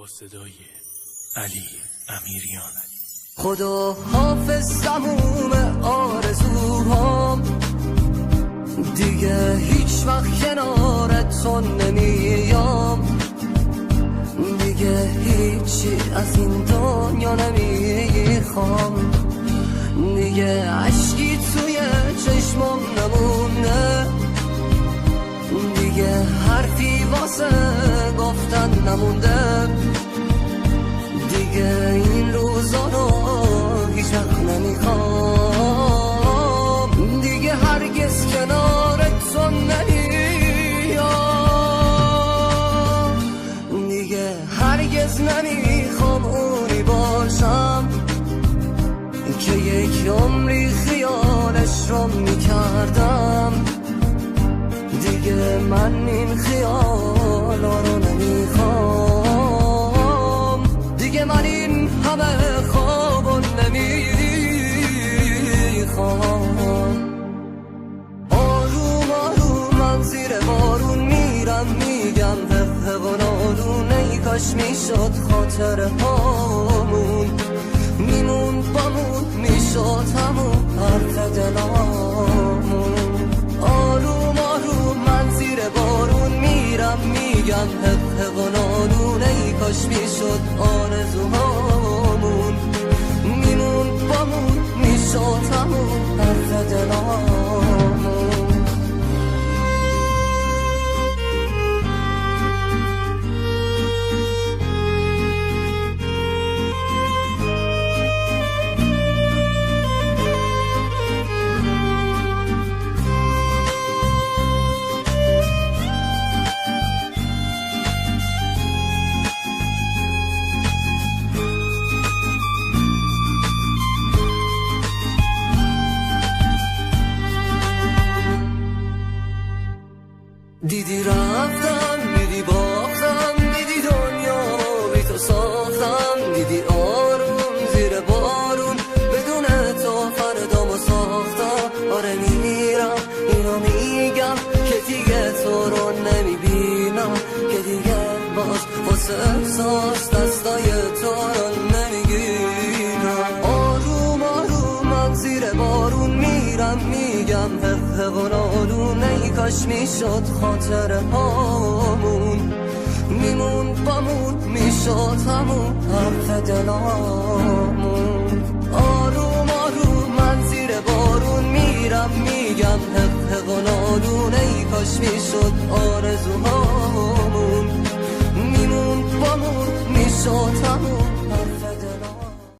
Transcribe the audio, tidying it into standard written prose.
با صدای علی امیریان. خدا حافظ تموم آرزوهام، دیگه هیچ وقت کنارت تو نمیام، دیگه هیچی از این دنیا نمیخوام، دیگه عشقی توی چشمم نمونه، دیگه حرفی واسه گفتن نمونده، دیگه این روزا رو هیچ وقت نمیخوام، دیگه هرگز کنارت تو نمیام، دیگه هرگز نمیخوام اونی باشم که یک عمری خیالش رو میکردم، دیگه من این خیالا رو نمیخوام، دیگه من این همه خوابو نمیخوام. آروم آروم من زیر بارون میرم، میگم حق و نالون، ای کاش میشد خاطر هامون میمون بامون، میشد همون حرف دلامون. آروم آروم من زیر بارون میرم، میگم حق و نالون، ای کاش میشد آرزوهامون میمون بامون، میشد همون حرف دلامون. دیدی رفتم، دیدی باختم، دیدی دنیا بی تو ساختم، دیدی آروم زیر بارون بدون تو فردامو ساختم. آره میرم اینو میگم که دیگه تو رو نمیبینم، که دیگه باز واسه احساس دستای تو رو نمیگیرم. آروم آروم من زیر بارون میرم، میگم حق و نالون، ای کاش میشد خاطر هامون میمون بامون، میشد همون حرف دلامون. آروم آروم من زیر بارون میرم، میگم حق و نالون، ای کاش میشد آرزوهامون میمون بامون، میشد همون